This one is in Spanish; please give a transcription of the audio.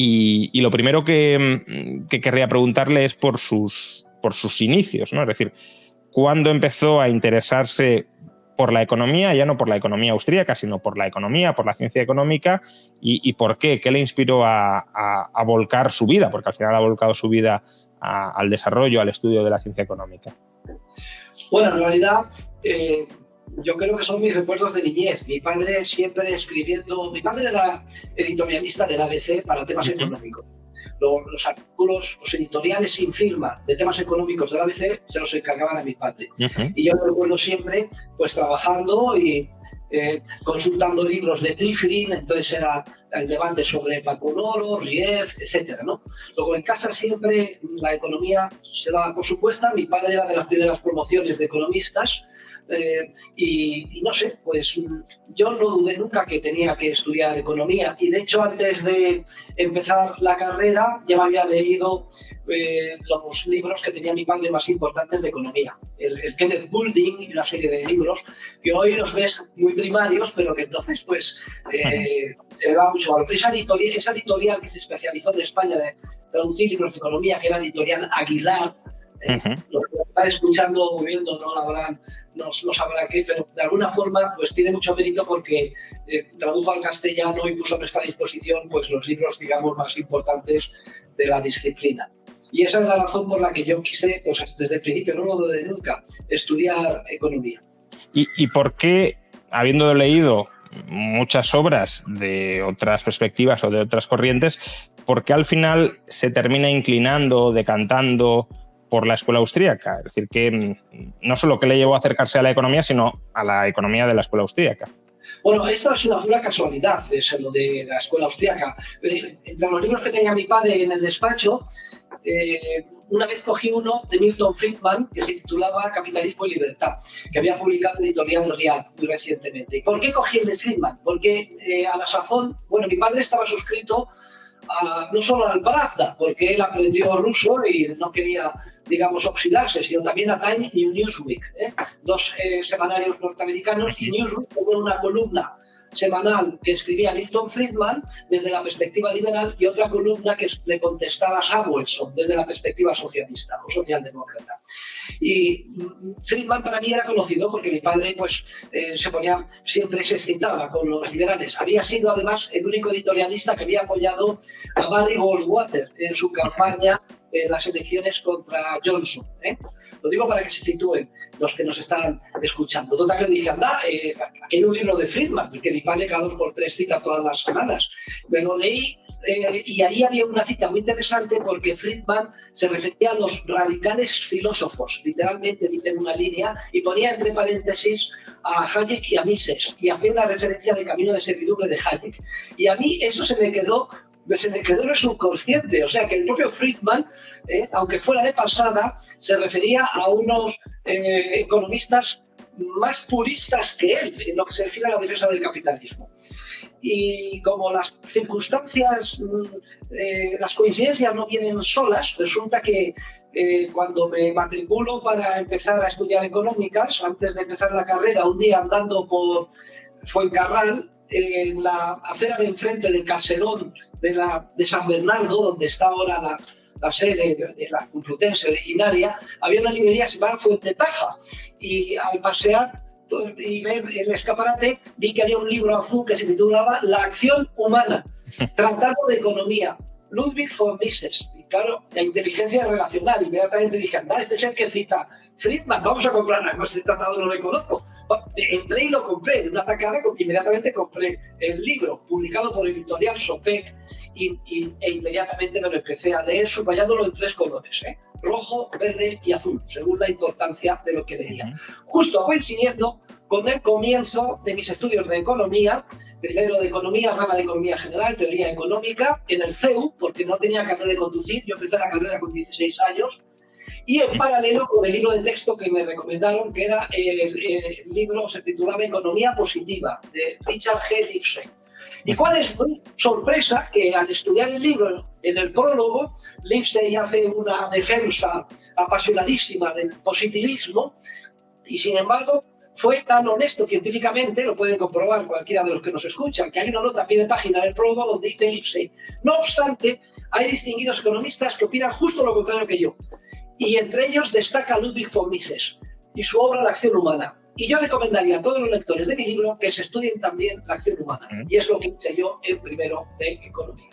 Y lo primero que querría preguntarle es por sus inicios, ¿no? Es decir, ¿cuándo empezó a interesarse por la economía, ya no por la economía austríaca, sino por la economía, por la ciencia económica, y por qué? ¿Qué le inspiró a volcar su vida? Porque al final ha volcado su vida al desarrollo, al estudio de la ciencia económica. Bueno, en realidad yo creo que son mis recuerdos de niñez. Mi padre siempre escribiendo... Mi padre era editorialista del ABC para temas económicos. Los artículos, los editoriales sin firma de temas económicos del ABC se los encargaban a mi padre. Y yo me recuerdo siempre pues trabajando y consultando libros de Trifrin, entonces era el debate sobre Baconoro, Rief, etcétera, ¿no? Luego en casa siempre la economía se daba por supuesta. Mi padre era de las primeras promociones de economistas y no sé, pues yo no dudé nunca que tenía que estudiar economía, y de hecho antes de empezar la carrera ya me había leído los libros que tenía mi padre más importantes de economía, el Kenneth Boulding y una serie de libros que hoy los ves muy primarios, pero que entonces pues se da mucho valor. Esa editorial que se especializó en España de traducir libros de economía, que era editorial Aguilar, los que están escuchando o viendo no sabrán qué, pero de alguna forma pues tiene mucho mérito porque tradujo al castellano y puso a nuestra disposición pues los libros, digamos, más importantes de la disciplina. Y esa es la razón por la que yo quise, pues desde el principio, no lo dudé nunca, estudiar economía. ¿Y por qué, habiendo leído muchas obras de otras perspectivas o de otras corrientes, por qué al final se termina inclinando, decantando por la escuela austríaca? Es decir, que no solo que le llevó a acercarse a la economía, sino a la economía de la escuela austríaca. Bueno, esto es una pura casualidad, es lo de la escuela austríaca. Entre los libros que tenía mi padre en el despacho, una vez cogí uno de Milton Friedman que se titulaba Capitalismo y Libertad, que había publicado en Editorial Riad muy recientemente. ¿Y por qué cogí el de Friedman? Porque a la sazón, bueno, mi padre estaba suscrito no solo al Pravda, porque él aprendió ruso y no quería, digamos, oxidarse, sino también a Time y Newsweek, dos semanarios norteamericanos, y Newsweek tenía una columna semanal que escribía Milton Friedman desde la perspectiva liberal y otra columna que le contestaba Samuelson desde la perspectiva socialista o socialdemócrata. Y Friedman para mí era conocido porque mi padre pues siempre se excitaba con los liberales. Había sido además el único editorialista que había apoyado a Barry Goldwater en su campaña en las elecciones contra Johnson. Lo digo para que se sitúen los que nos están escuchando. Total que le dije, anda, aquí hay un libro de Friedman, porque mi padre cada 2 por 3 cita todas las semanas. Me lo leí y ahí había una cita muy interesante porque Friedman se refería a los radicales filósofos, literalmente dice en una línea, y ponía entre paréntesis a Hayek y a Mises, y hacía una referencia de Camino de Servidumbre de Hayek. Y a mí eso se me quedó en el subconsciente, o sea que el propio Friedman, aunque fuera de pasada, se refería a unos economistas más puristas que él en lo que se refiere a la defensa del capitalismo. Y como las circunstancias, las coincidencias no vienen solas, resulta que cuando me matriculo para empezar a estudiar económicas, antes de empezar la carrera, un día andando por Fuencarral, en la acera de enfrente del caserón de San Bernardo, donde está ahora la sede de la Complutense originaria, había una librería que se llamaba Fuente Taja, y al pasear y ver el escaparate vi que había un libro azul que se titulaba La acción humana, tratando de economía, Ludwig von Mises. Y claro, la inteligencia relacional, inmediatamente dije, anda, este es el que cita Friedman, vamos a comprar, además el tratado no lo conozco. Entré y lo compré de una tacada, inmediatamente compré el libro, publicado por Editorial Sopec, e inmediatamente me lo empecé a leer, subrayándolo en 3 colores, rojo, verde y azul, según la importancia de lo que leía. Justo coincidiendo con el comienzo de mis estudios de economía, primero de economía, rama de economía general, teoría económica, en el CEU, porque no tenía carnet de conducir, yo empecé la carrera con 16 años, y en paralelo con el libro de texto que me recomendaron, que era el libro, se titulaba Economía Positiva, de Richard G. Lipset. Y cuál es mi sorpresa, que al estudiar el libro, en el prólogo, Lipset hace una defensa apasionadísima del positivismo, y sin embargo, fue tan honesto científicamente, lo pueden comprobar cualquiera de los que nos escuchan, que hay una nota a pie de página en el prólogo donde dice Lipsey: no obstante, hay distinguidos economistas que opinan justo lo contrario que yo, y entre ellos destaca Ludwig von Mises y su obra La acción humana. Y yo recomendaría a todos los lectores de mi libro que se estudien también la acción humana, y es lo que hice yo en primero de economía.